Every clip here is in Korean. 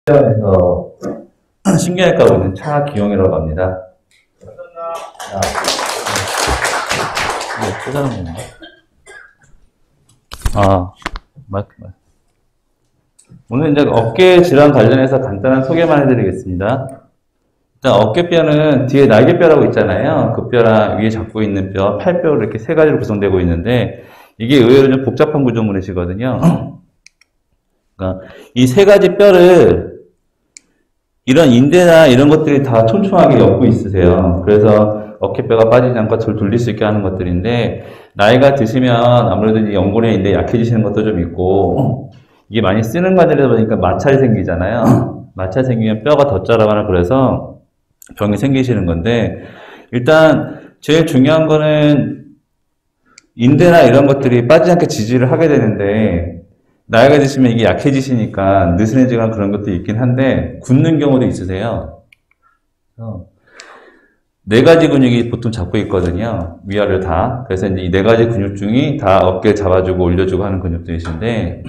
에서 신경외과로 있는 차기용이라고 합니다. 꽂아놓은 건가? 맞. 오늘 이제 어깨 질환 관련해서 간단한 소개만 해드리겠습니다. 일단 어깨뼈는 뒤에 날개뼈라고 있잖아요. 그 뼈랑 위에 잡고 있는 뼈, 팔뼈로 이렇게 세 가지로 구성되고 있는데 이게 의외로 좀 복잡한 구조물이시거든요. 그러니까 이 세 가지 뼈를 이런 인대나 이런 것들이 다 촘촘하게 엮고 있으세요. 그래서 어깨뼈가 빠지지 않고 잘 돌릴 수 있게 하는 것들인데, 나이가 드시면 아무래도 이 연골의 인대 약해지시는 것도 좀 있고, 이게 많이 쓰는 관절이다 보니까 마찰이 생기잖아요. 마찰이 생기면 뼈가 더 자라거나 그래서 병이 생기시는 건데, 일단 제일 중요한 거는 인대나 이런 것들이 빠지지 않게 지지를 하게 되는데, 나이가 드시면 이게 약해지시니까 느슨해지거나 그런 것도 있긴 한데 굳는 경우도 있으세요. 네 가지 근육이 보통 잡고 있거든요. 위아래 다. 그래서 이제 이 네 가지 근육 중에 다 어깨를 잡아주고 올려주고 하는 근육들이신데,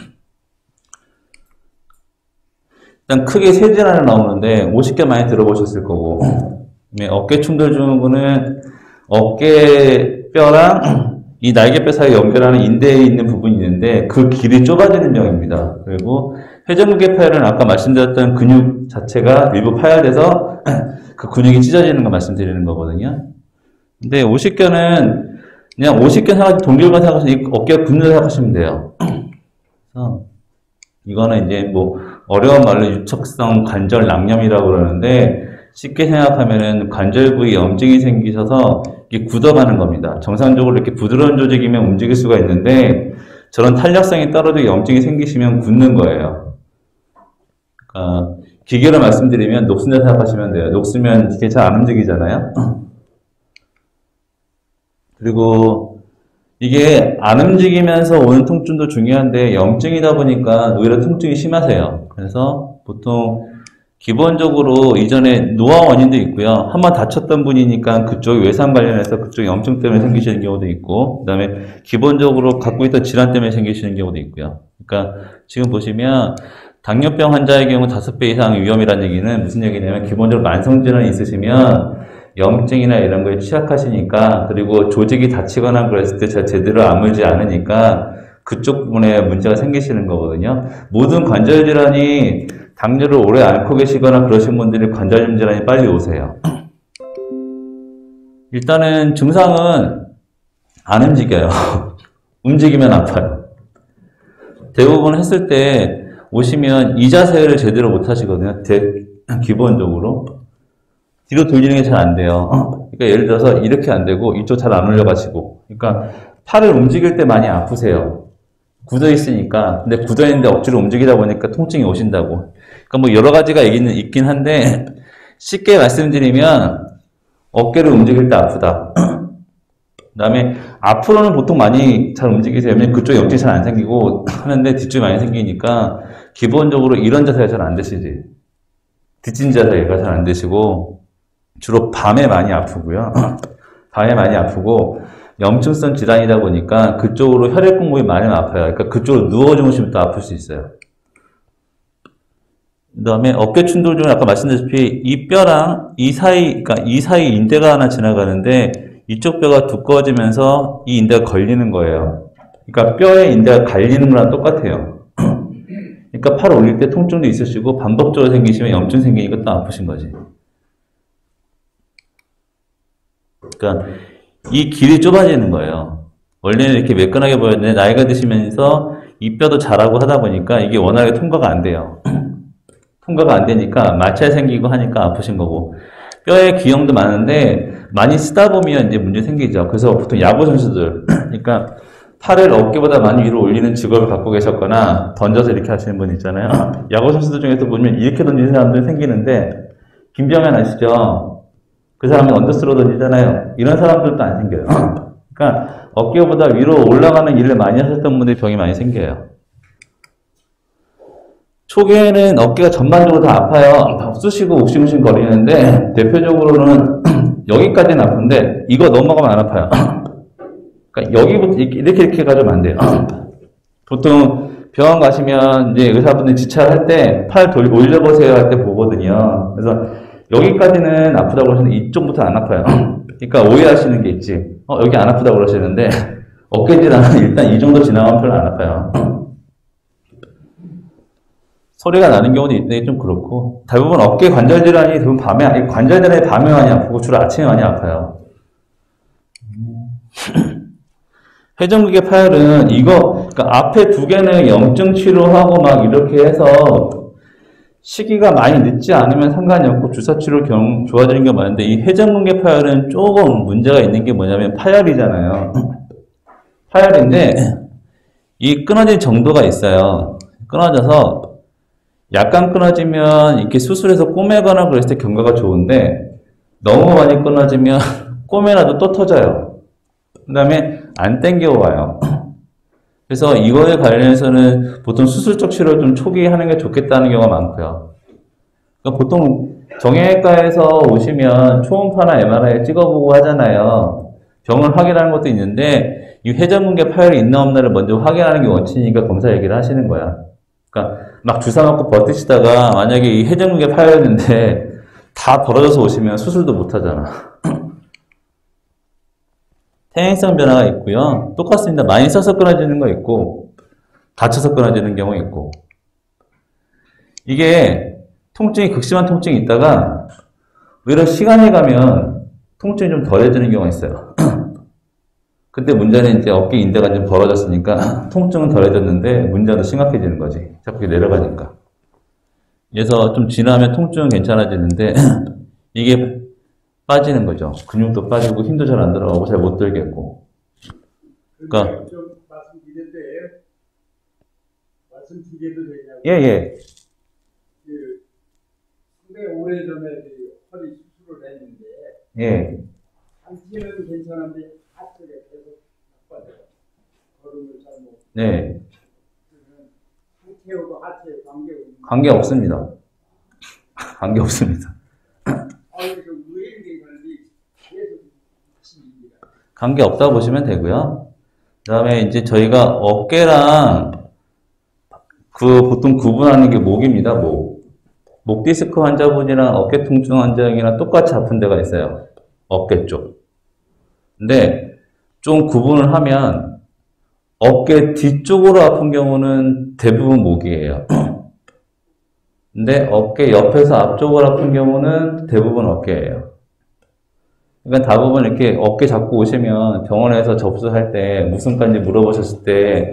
일단 크게 세 질환이 나오는데 50개 많이 들어보셨을 거고, 어깨 충돌 증후군은 어깨뼈랑 이 날개뼈 사이에 연결하는 인대에 있는 부분이 있는데 그 길이 좁아지는 병입니다. 그리고 회전근개 파열은 아까 말씀드렸던 근육 자체가 일부 파열돼서 그 근육이 찢어지는 거 말씀드리는 거거든요. 근데 오십견은 그냥 오십견 생각, 동결관 생각하시면 어깨가 굳는 생각하시면 돼요. 그래서 이거는 이제 뭐 어려운 말로 유척성 관절 낭염이라고 그러는데, 쉽게 생각하면은 관절 부위 염증이 생기셔서 이게 굳어가는 겁니다. 정상적으로 이렇게 부드러운 조직이면 움직일 수가 있는데 저런 탄력성이 떨어지고 염증이 생기시면 굳는 거예요. 그러니까 기계로 말씀드리면 녹슨다 생각하시면 돼요. 녹으면 이게 잘 안 움직이잖아요. 그리고 이게 안 움직이면서 오는 통증도 중요한데 염증이다 보니까 오히려 통증이 심하세요. 그래서 보통 기본적으로 이전에 노화 원인도 있고요. 한번 다쳤던 분이니까 그쪽 외상 관련해서 그쪽 염증 때문에 생기시는 경우도 있고, 그 다음에 기본적으로 갖고 있던 질환 때문에 생기시는 경우도 있고요. 그러니까 지금 보시면 당뇨병 환자의 경우 5배 이상 위험이라는 얘기는 무슨 얘기냐면, 기본적으로 만성질환이 있으시면 염증이나 이런 거에 취약하시니까, 그리고 조직이 다치거나 그랬을 때 제대로 아물지 않으니까 그쪽 부분에 문제가 생기시는 거거든요. 모든 관절 질환이 당뇨를 오래 앓고 계시거나 그러신 분들이 관절염 질환이 빨리 오세요. 일단은 증상은 안 움직여요. 움직이면 아파요. 대부분 했을 때 오시면 이 자세를 제대로 못 하시거든요. 기본적으로. 뒤로 돌리는 게 잘 안 돼요. 그러니까 예를 들어서 이렇게 안 되고 이쪽 잘 안 올려가시고. 그러니까 팔을 움직일 때 많이 아프세요. 굳어 있으니까. 근데 굳어 있는데 억지로 움직이다 보니까 통증이 오신다고. 그러니까 뭐 여러 가지가 있긴 한데, 쉽게 말씀드리면 어깨를 움직일 때 아프다. 그 다음에 앞으로는 보통 많이 잘 움직이세요. 왜냐면 그쪽 염증이 잘 안 생기고 하는데 뒤쪽이 많이 생기니까 기본적으로 이런 자세가 잘 안 되시지. 뒤진 자세가 잘 안 되시고, 주로 밤에 많이 아프고요. 밤에 많이 아프고, 염증성 질환이다 보니까 그쪽으로 혈액 공급이 많이 아파요. 그러니까 그쪽으로 누워 주무시면 또 아플 수 있어요. 그 다음에 어깨 충돌 중에 아까 말씀드렸다시피 이 뼈랑 이 사이, 그러니까 이 사이 인대가 하나 지나가는데 이쪽 뼈가 두꺼워지면서 이 인대가 걸리는 거예요. 그러니까 뼈에 인대가 갈리는 거랑 똑같아요. 그러니까 팔 올릴 때 통증도 있으시고 반복적으로 생기시면 염증 생기니까 또 아프신 거지. 그러니까 이 길이 좁아지는 거예요. 원래는 이렇게 매끈하게 보였는데 나이가 드시면서 이 뼈도 자라고 하다 보니까 이게 워낙에 통과가 안 돼요. 통과가 안 되니까 마찰 생기고 하니까 아프신 거고, 뼈에 기형도 많은데 많이 쓰다 보면 이제 문제 생기죠. 그래서 보통 야구 선수들, 그러니까 팔을 어깨보다 많이 위로 올리는 직업을 갖고 계셨거나 던져서 이렇게 하시는 분 있잖아요. 야구 선수들 중에서 보면 이렇게 던지는 사람들 생기는데, 김병현 아시죠? 그 사람이 언더스로 던지잖아요. 이런 사람들도 안 생겨요. 그러니까 어깨보다 위로 올라가는 일을 많이 하셨던 분들이 병이 많이 생겨요. 초기에는 어깨가 전반적으로 다 아파요. 다 쑤시고 욱신욱신 거리는데 대표적으로는 여기까지는 아픈데 이거 넘어가면 안 아파요. 그러니까 여기부터 이렇게 가지면 안 돼요. 보통 병원 가시면 이제 의사분들 지찰할 때 팔 올려보세요 할 때 보거든요. 그래서 여기까지는 아프다고 그러시는데 이쪽부터 안 아파요. 그러니까 오해하시는 게 있지. 여기 안 아프다고 그러시는데 어깨 질환은 일단 이 정도 지나가면 별로 안 아파요. 소리가 나는 경우도 있는데 좀 그렇고 대부분 어깨 관절 질환이 대부분 관절 질환이 밤에 많이 아프고 주로 아침에 많이 아파요. 회전근개 파열은 그러니까 앞에 두 개는 염증 치료하고 막 이렇게 해서 시기가 많이 늦지 않으면 상관이 없고 주사 치료 좋아지는 게 많은데 이 회전근개 파열은 조금 문제가 있는 게 뭐냐면 파열이잖아요. 파열인데 이 끊어진 정도가 있어요. 끊어져서 약간 끊어지면 이렇게 수술해서 꼬매거나 그랬을 때 경과가 좋은데 너무 많이 끊어지면 꼬매놔도 또 터져요. 그 다음에 안 땡겨와요. 그래서 이거에 관련해서는 보통 수술적 치료를 좀 초기에 하는 게 좋겠다는 경우가 많고요. 그러니까 보통 정형외과에서 오시면 초음파나 MRI 찍어보고 하잖아요. 병을 확인하는 것도 있는데 이 회전근개 파열이 있나 없나를 먼저 확인하는 게 원칙이니까 검사 얘기를 하시는 거야. 그러니까 막 주사 맞고 버티시다가 만약에 이 회전근개 파열했는데 다 벌어져서 오시면 수술도 못 하잖아. 퇴행성 변화가 있고요. 똑같습니다. 많이 써서 끊어지는 거 있고 다쳐서 끊어지는 경우 있고 이게 통증이 극심한 통증이 있다가 오히려 시간이 가면 통증이 좀 덜해지는 경우가 있어요. 그때 문제는 이제 어깨 인대가 좀 벌어졌으니까 통증은 덜해졌는데 문제는 심각해지는 거지. 자꾸 내려가니까. 그래서 좀 지나면 통증은 괜찮아지는데 이게 빠지는 거죠. 근육도 빠지고 힘도 잘 안 들어가고 잘 못 들겠고. 그러니까 좀 말씀드렸는데 말씀드려도 되냐고. 예. 상당히 오래전에 허리 수술을 했는데 예. 당시에는 괜찮은데 하체가 계속 나빠져요. 걸음을 잘못. 네. 상체하고 하체 관계 없습니다. 관계 없습니다. 관계 없다고 보시면 되고요. 그 다음에 이제 저희가 어깨랑 보통 구분하는 게 목입니다. 목 디스크 환자분이랑 어깨 통증 환자분이랑 똑같이 아픈 데가 있어요. 어깨 쪽. 근데 좀 구분을 하면 어깨 뒤쪽으로 아픈 경우는 대부분 목이에요. 근데 어깨 옆에서 앞쪽으로 아픈 경우는 대부분 어깨예요. 그러니까 대부분 이렇게 어깨 잡고 오시면 병원에서 접수할 때 무슨 과인지 물어보셨을 때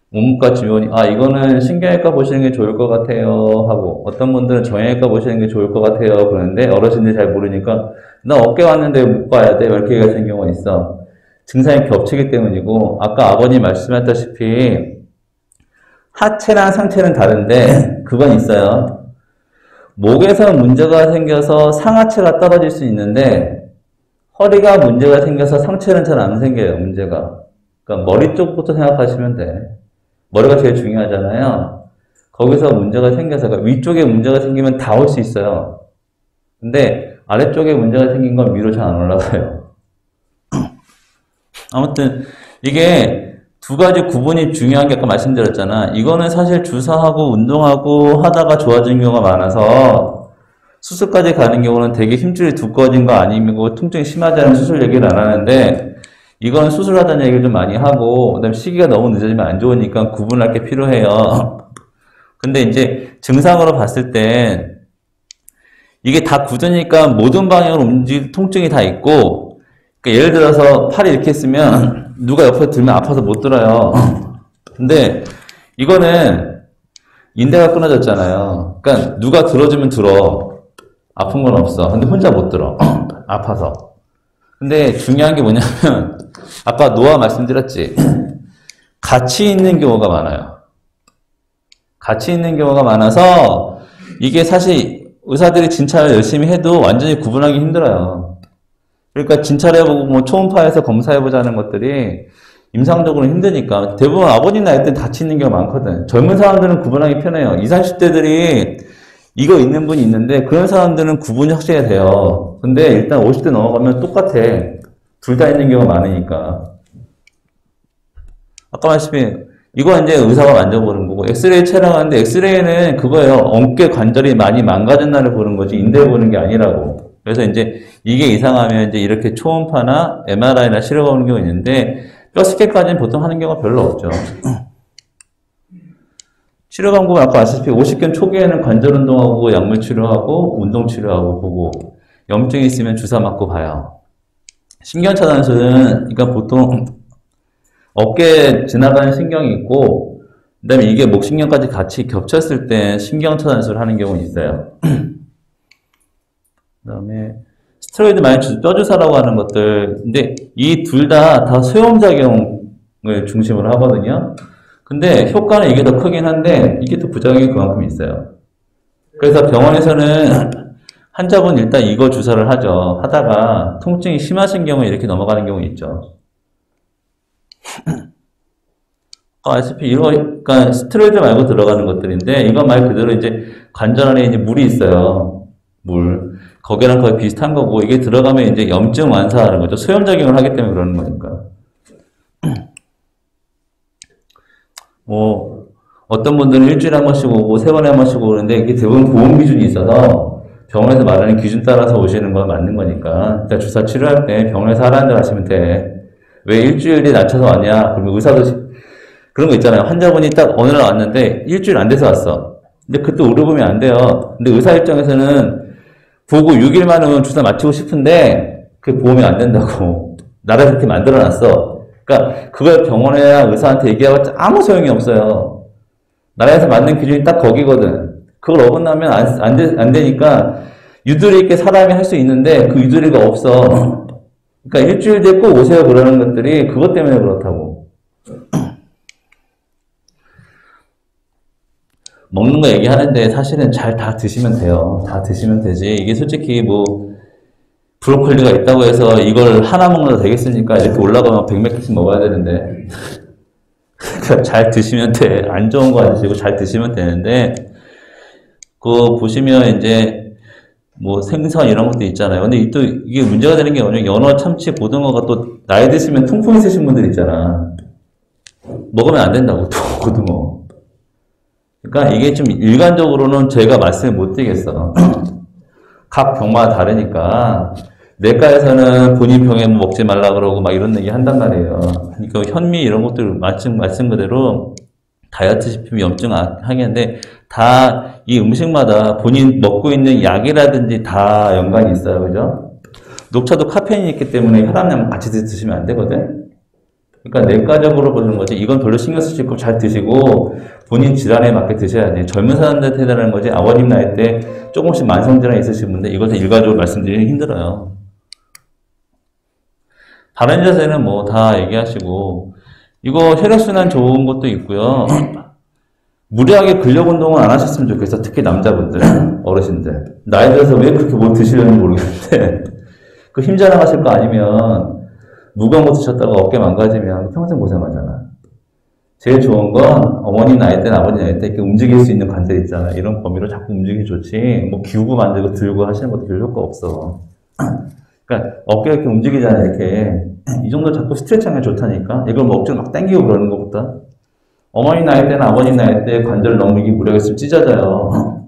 문과 지원이 이거는 신경외과 보시는 게 좋을 것 같아요 하고 어떤 분들은 정형외과 보시는 게 좋을 것 같아요 그러는데 어르신들이 잘 모르니까 나 어깨 왔는데 못 가야 돼 이렇게 얘기하시는 경우가 있어. 증상이 겹치기 때문이고 아까 아버님 말씀하셨다시피 하체랑 상체는 다른데 그건 있어요. 목에서 문제가 생겨서 상하체가 떨어질 수 있는데 허리가 문제가 생겨서 상체는 잘 안 생겨요, 문제가. 그러니까 머리 쪽부터 생각하시면 돼. 머리가 제일 중요하잖아요. 거기서 문제가 생겨서, 그러니까 위쪽에 문제가 생기면 다 올 수 있어요. 근데 아래쪽에 문제가 생긴 건 위로 잘 안 올라가요. 아무튼 이게 두 가지 구분이 중요한 게 아까 말씀드렸잖아. 이거는 사실 주사하고 운동하고 하다가 좋아진 경우가 많아서 수술까지 가는 경우는 되게 힘줄이 두꺼워진 거 아니고 통증이 심하지 않은 수술 얘기를 안 하는데 이건 수술하다는 얘기를 좀 많이 하고 그다음에 시기가 너무 늦어지면 안 좋으니까 구분할 게 필요해요. 근데 이제 증상으로 봤을 때 이게 다 굳으니까 모든 방향으로 움직일 통증이 다 있고 그러니까 예를 들어서 팔이 이렇게 쓰면 누가 옆에 들면 아파서 못 들어요. 근데 이거는 인대가 끊어졌잖아요. 그러니까 누가 들어주면 들어. 아픈 건 없어. 근데 혼자 못 들어. 아파서. 근데 중요한 게 뭐냐면 아까 노화 말씀드렸지. 같이 있는 경우가 많아요. 같이 있는 경우가 많아서 이게 사실 의사들이 진찰을 열심히 해도 완전히 구분하기 힘들어요. 그러니까 진찰해보고 뭐 초음파에서 검사해보자는 것들이 임상적으로 힘드니까 대부분 아버님 나이 때 같이 있는 경우가 많거든. 젊은 사람들은 구분하기 편해요. 20, 30대들이 이거 있는 분이 있는데 그런 사람들은 구분이 확실히 돼요. 근데 일단 50대 넘어가면 똑같아. 둘 다 있는 경우가 많으니까. 아까 말씀드린 이거 이제 의사가 만져보는 거고, 엑스레이 촬영하는데 엑스레이는 그거예요. 어깨 관절이 많이 망가진 날을 보는 거지, 인대 보는 게 아니라고. 그래서 이제 이게 이상하면 이제 이렇게 초음파나 MRI나 치료가 오는 경우가 있는데, 뼈 스캔까지는 보통 하는 경우가 별로 없죠. 치료 방법은 아까 아시다시피 50견 초기에는 관절 운동하고 약물 치료하고 운동 치료하고 보고, 염증이 있으면 주사 맞고 봐요. 신경 차단술은 그러니까 보통 어깨에 지나가는 신경이 있고, 그 다음에 이게 목신경까지 같이 겹쳤을 때 신경 차단술을 하는 경우는 있어요. 그 다음에 스테로이드 많이 뼈주사라고 하는 것들, 근데 이 둘 다 소염작용을 중심으로 하거든요. 근데 효과는 이게 더 크긴 한데 이게 또 부작용이 그만큼 있어요. 그래서 병원에서는 환자분 일단 이거 주사를 하죠. 하다가 통증이 심하신 경우에 이렇게 넘어가는 경우 있죠. 아시다시피 이거, 그러니까 스테로이드 말고 들어가는 것들인데, 이건 말 그대로 이제 관절 안에 이제 물이 있어요. 물. 거기랑 거의 비슷한 거고, 이게 들어가면 이제 염증 완사하는 거죠. 소염작용을 하기 때문에 그러는 거니까. 뭐, 어떤 분들은 일주일에 한 번씩 오고, 세 번에 한 번씩 오는데, 이게 대부분 보험 기준이 있어서, 병원에서 말하는 기준 따라서 오시는 건 맞는 거니까, 일단 주사 치료할 때 병원에서 하라는 대로 하시면 돼. 왜 일주일에 낮춰서 왔냐? 그러면 의사도, 그런 거 있잖아요. 환자분이 딱 어느 날 왔는데, 일주일 안 돼서 왔어. 근데 그때 오르보면 안 돼요. 근데 의사 입장에서는 보고 6일 만에 오면 주사 맞추고 싶은데, 그게 보험이 안 된다고. 나라에서 그렇게 만들어 놨어. 그러니까, 그걸 병원이나 의사한테 얘기하고 아무 소용이 없어요. 나라에서 맞는 기준이 딱 거기거든. 그걸 어긋나면 안 되니까, 유도리 있게 사람이 할 수 있는데, 그 유도리가 없어. 그러니까 일주일 뒤에 꼭 오세요 그러는 것들이 그것 때문에 그렇다고. 먹는 거 얘기하는데 사실은 잘 다 드시면 돼요. 다 드시면 되지. 이게 솔직히 뭐 브로콜리가 있다고 해서 이걸 하나 먹어도 되겠습니까? 이렇게 올라가면 100몇 개씩 먹어야 되는데 그러니까 잘 드시면 돼. 안 좋은 거 안 드시고 잘 드시면 되는데 그거 보시면 이제 뭐 생선 이런 것도 있잖아요. 근데 또 이게 문제가 되는 게 뭐냐면 연어, 참치, 고등어가 또 나이 드시면 통풍 있으신 분들 있잖아. 먹으면 안 된다고 또 고등어. 그러니까 이게 좀 일관적으로는 제가 말씀을 못 드리겠어. 각 병마다 다르니까 내과에서는 본인 병에 먹지 말라 그러고 막 이런 얘기 한단 말이에요. 그러니까 현미 이런 것들 말씀 그대로 다이어트 식품 염증 항해인데 다 이 음식마다 본인 먹고 있는 약이라든지 다 연관이 있어요. 그죠? 녹차도 카페인이 있기 때문에 혈압약 같이 드시면 안 되거든. 그러니까 내과적으로 보는 거지. 이건 별로 신경 쓰실 거 잘 드시고 본인 질환에 맞게 드셔야 돼. 젊은 사람들한테 해달라는 거지. 아버님 나이 때 조금씩 만성질환 있으신 분들 이것을 일괄적으로 말씀드리기 힘들어요. 다른 자세는 뭐 다 얘기하시고 이거 혈액순환 좋은 것도 있고요. 무리하게 근력 운동을 안 하셨으면 좋겠어. 특히 남자분들, 어르신들. 나이 들어서 왜 그렇게 뭐 드시려는지 모르겠는데 그 힘 자랑하실 거 아니면 무거운 거 드셨다가 어깨 망가지면 평생 고생하잖아. 제일 좋은 건 어머니 나이 때나 아버지 나이 때 이렇게 움직일 수 있는 관절 있잖아. 이런 범위로 자꾸 움직이기 좋지. 뭐 기우고 만들고 들고 하시는 것도 별 효과 없어. 그러니까 어깨가 이렇게 움직이잖아. 이렇게 이 정도 자꾸 스트레칭하면 좋다니까. 이걸 뭐 억지로 막 당기고 그러는 것보다 어머니 나이 때나 아버님 나이 때 관절 너무 이게 무리가 있으면 찢어져요.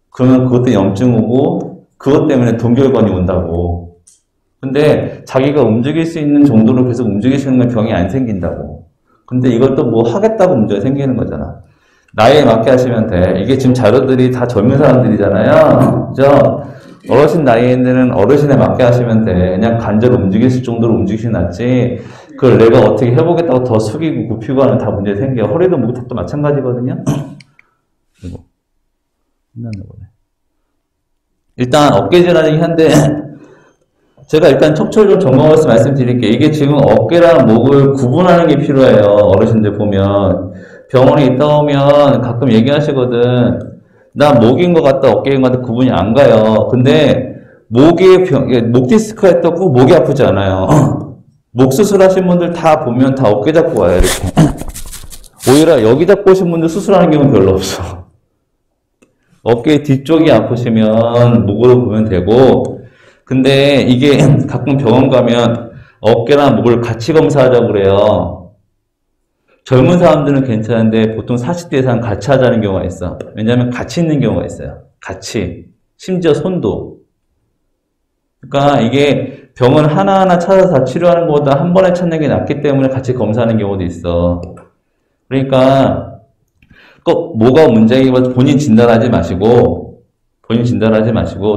그러면 그것 때문에 염증 오고 그것 때문에 동결건이 온다고. 근데 자기가 움직일 수 있는 정도로 계속 움직이시는 건 병이 안 생긴다고. 근데 이걸 또 뭐 하겠다고 문제가 생기는 거잖아. 나이에 맞게 하시면 돼. 이게 지금 자료들이 다 젊은 사람들이잖아요. 그죠? 어르신 나이에는 어르신에 맞게 하시면 돼. 그냥 관절 움직일 정도로 움직이시면 낫지. 그걸 내가 어떻게 해보겠다고 더 숙이고 굽히고 하면 다 문제 생겨. 허리도 목도 마찬가지거든요. 이거. 끝났나 보네. 일단 어깨 질환이긴 한데 제가 일단 척추를 좀 점검해서 말씀드릴게요. 이게 지금 어깨랑 목을 구분하는 게 필요해요. 어르신들 보면. 병원에 있다 오면 가끔 얘기하시거든. 나 목인 것 같다, 어깨인 것 같다 구분이 안 가요. 근데 목 디스크가 있다고 목이 아프지 않아요. 목 수술하신 분들 다 보면 다 어깨 잡고 와요. 이렇게. 오히려 여기 잡고 오신 분들 수술하는 경우는 별로 없어. 어깨 뒤쪽이 아프시면 목으로 보면 되고 근데 이게 가끔 병원 가면 어깨랑 목을 같이 검사하자고 그래요. 젊은 사람들은 괜찮은데 보통 40대 이상 같이 하자는 경우가 있어. 왜냐하면 같이 있는 경우가 있어요. 같이. 심지어 손도. 그러니까 이게 병원 하나하나 찾아서 다 치료하는 것보다 한 번에 찾는 게 낫기 때문에 같이 검사하는 경우도 있어. 그러니까 꼭 뭐가 문제이기보다 본인 진단하지 마시고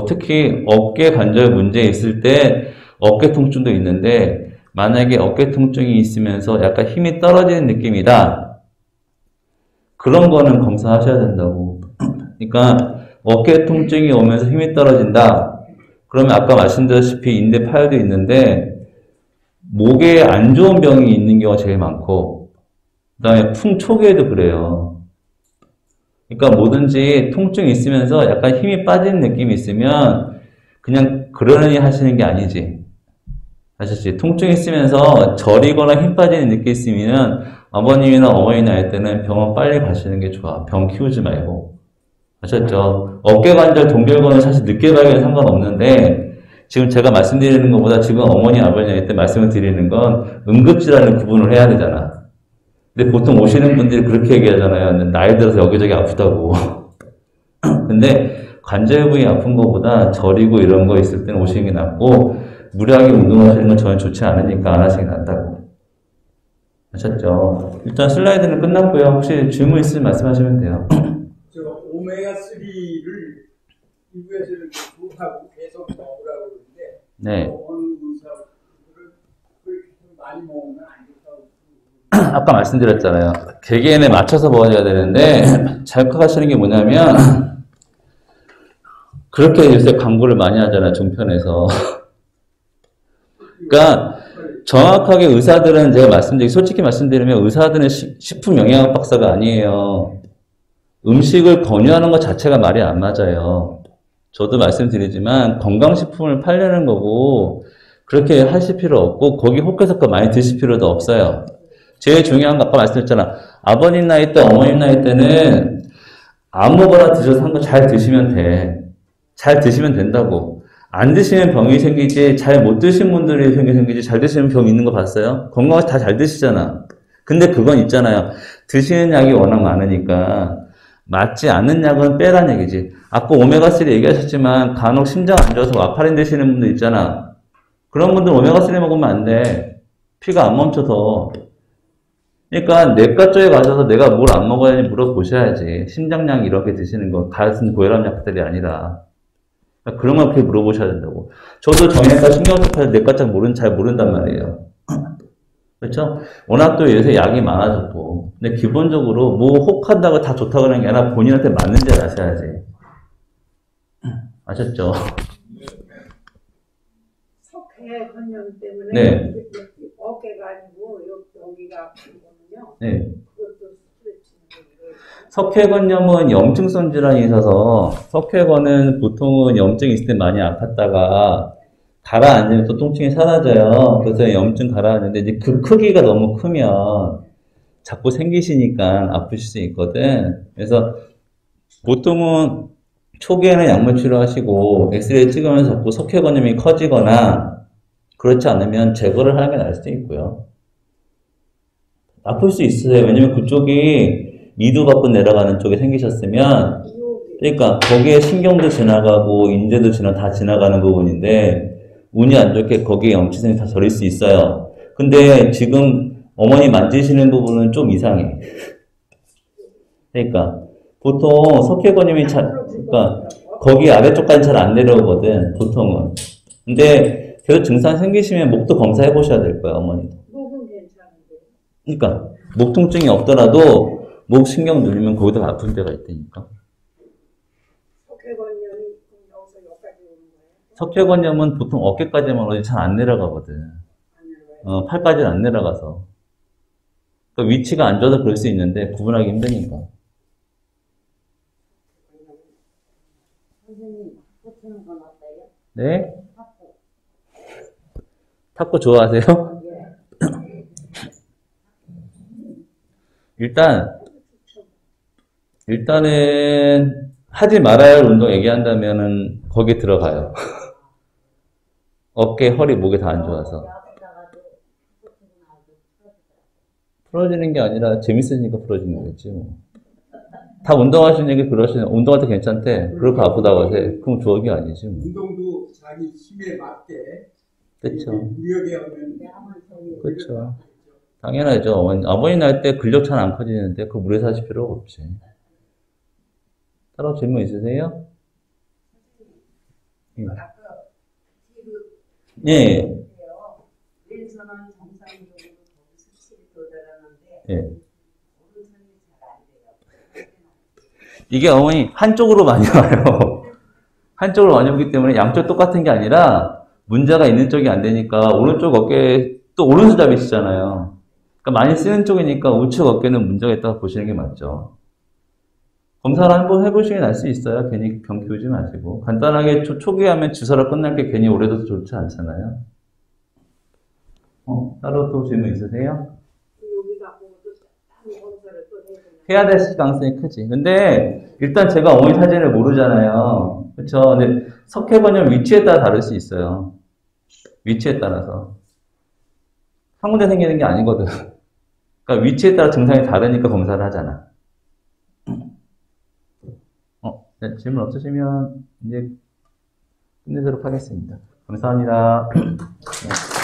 특히 어깨 관절 문제 있을 때 어깨 통증도 있는데 만약에 어깨 통증이 있으면서 약간 힘이 떨어지는 느낌이다. 그런 거는 검사하셔야 된다고. 그러니까 어깨 통증이 오면서 힘이 떨어진다. 그러면 아까 말씀드렸다시피 인대 파열도 있는데 목에 안 좋은 병이 있는 경우가 제일 많고 그 다음에 풍초기에도 그래요. 그러니까 뭐든지 통증이 있으면서 약간 힘이 빠지는 느낌이 있으면 그냥 그러려니 하시는 게 아니지. 아시지? 통증이 있으면서 저리거나 힘 빠지는 느낌이 있으면 아버님이나 어머니나 할 때는 병원 빨리 가시는 게 좋아. 병 키우지 말고. 아셨죠? 어깨관절 동결건은 사실 늦게 발견은 상관없는데 지금 제가 말씀드리는 것보다 지금 어머니, 아버님한테 말씀을 드리는 건 응급질환을 구분을 해야 되잖아. 근데 보통 오시는 분들이 그렇게 얘기하잖아요. 나이 들어서 여기저기 아프다고. 근데 관절 부위 아픈 것보다 저리고 이런 거 있을 때는 오시는 게 낫고 무리하게 운동하시는 건 전혀 좋지 않으니까 안 하시는 게 낫다고. 아셨죠? 일단 슬라이드는 끝났고요. 혹시 질문 있으면 말씀하시면 돼요. 저 오메가3를 미국에서는 구하고 계속 먹으라고 그러는데 네. 어느 의사를 그렇게 많이 먹으면 안 좋다고. 아까 말씀드렸잖아요. 개개인에 맞춰서 먹어야 되는데 잘각하시는 게 뭐냐면 그렇게 요새 광고를 많이 하잖아요. 종편에서. 그러니까 정확하게 의사들은 제가 솔직히 말씀드리면 의사들은 식품 영양학 박사가 아니에요. 음식을 권유하는 것 자체가 말이 안 맞아요. 저도 말씀드리지만 건강식품을 팔려는 거고 그렇게 하실 필요 없고 거기 혹해서 많이 드실 필요도 없어요. 제일 중요한 거 아까 말씀드렸잖아. 아버님 나이 때 어머님 나이 때는 아무거나 드셔서 한 거 잘 드시면 돼. 잘 드시면 된다고. 안 드시면 병이 생기지 잘 못 드신 분들이 병이 생기지 잘 드시는 병 있는 거 봤어요? 건강해서 다 잘 드시잖아. 근데 그건 있잖아요. 드시는 약이 워낙 많으니까 맞지 않는 약은 빼란 얘기지. 아까 오메가3 얘기하셨지만 간혹 심장 안 좋아서 와파린 드시는 분들 있잖아. 그런 분들 오메가3 먹으면 안 돼. 피가 안 멈춰서. 그러니까 내과 쪽에 가셔서 내가 뭘 안 먹어야 하는지 물어보셔야지. 심장약 이렇게 드시는 거 같은 고혈압 약들이 아니라. 그런 걸 그렇게 물어보셔야 된다고. 저도 정형외과 신경외과 내과 잘 모른단 말이에요. 그렇죠? 워낙 또 요새 약이 많아졌고. 근데 기본적으로 뭐 혹한다고 다 좋다고 하는 게 아니라 본인한테 맞는지 아셔야지. 아셨죠? 석회관념 때문에 네. 어깨가 아니고 여기가 아픈 거는요. 네. 그것도 스트레칭을 석회관염은 염증성 질환이 있어서 석회관은 보통은 염증이 있을 때 많이 아팠다가 가라앉으면 또 통증이 사라져요. 그래서 염증 가라앉는데 이제 그 크기가 너무 크면 자꾸 생기시니까 아프실 수 있거든. 그래서 보통은 초기에는 약물 치료하시고 엑스레이 찍으면서 자꾸 석회관염이 커지거나 그렇지 않으면 제거를 하는 게 나을 수도 있고요. 아플 수 있어요. 왜냐면 그쪽이 이두 밖으로 내려가는 쪽에 생기셨으면 그러니까 거기에 신경도 지나가고 인대도 다 지나가는 부분인데 운이 안 좋게 거기에 염증이 다 저릴 수 있어요. 근데 지금 어머니 만지시는 부분은 좀 이상해. 그러니까 보통 석회관염이 그러니까 거기 아래쪽까지 잘 안 내려오거든 보통은. 근데 계속 증상 생기시면 목도 검사해 보셔야 될 거야 어머니도. 목은 괜찮은데. 그러니까 목 통증이 없더라도 목 신경 눌리면 거기도 아픈 데가 있다니까. 석회관념이 여기서 여기까지 오는 거예요? 석회관염은 보통 어깨까지만 오지 잘 안 내려가거든. 안 내려와요? 팔까지는 안 내려가서. 그 위치가 안 좋아서 그럴 수 있는데 구분하기 힘드니까. 선생님, 탁구 건 어때요? 네? 탁구. 탁구 좋아하세요? 예. 일단은 하지 말아야 할 운동 얘기한다면은 거기 들어가요. 어깨, 허리, 목이 다 안 좋아서. 풀어지는 게 아니라 재밌으니까 풀어지는 거지. 뭐. 다 운동하시는 얘기 그러시는, 운동할 때 괜찮대. 그렇게 아프다고 하세요. 그럼 주억이 아니지. 뭐. 운동도 자기 힘에 맞게 그쵸. 무력에 하면 그쵸. 당연하죠. 아버님 날 때 근력 잘 안 커지는데 그 무리해서 하실 필요가 없지. 따로 질문 있으세요? 아까 뒤로 예. 왼손은 정상적으로 거기 수치에 도달하는데 예. 오른손이 잘 안 돼요. 이게 어머니 한쪽으로 많이 와요. 한쪽으로 많이 오기 때문에 양쪽 똑같은 게 아니라 문제가 있는 쪽이 안 되니까 오른쪽 어깨에 또 오른손 잡이시잖아요. 그러니까 많이 쓰는 쪽이니까 우측 어깨는 문제가 있다고 보시는 게 맞죠. 검사를 한번 해보시는 게 날 수 있어요. 괜히 병 키우지 마시고. 간단하게 초기에 하면 주사로 끝날 게 괜히 오래돼서 좋지 않잖아요. 따로 또 질문 있으세요? 여기 갖고 또 다른 검사를 또 해야 되나? 해야 될 가능성이 크지. 근데 일단 제가 어머니 사진을 모르잖아요. 그쵸? 근데 석회번역 위치에 따라 다를 수 있어요. 위치에 따라서. 한 군데 생기는 게 아니거든. 그러니까 위치에 따라 증상이 다르니까 검사를 하잖아. 네, 질문 없으시면 이제 끝내도록 하겠습니다. 감사합니다. 네.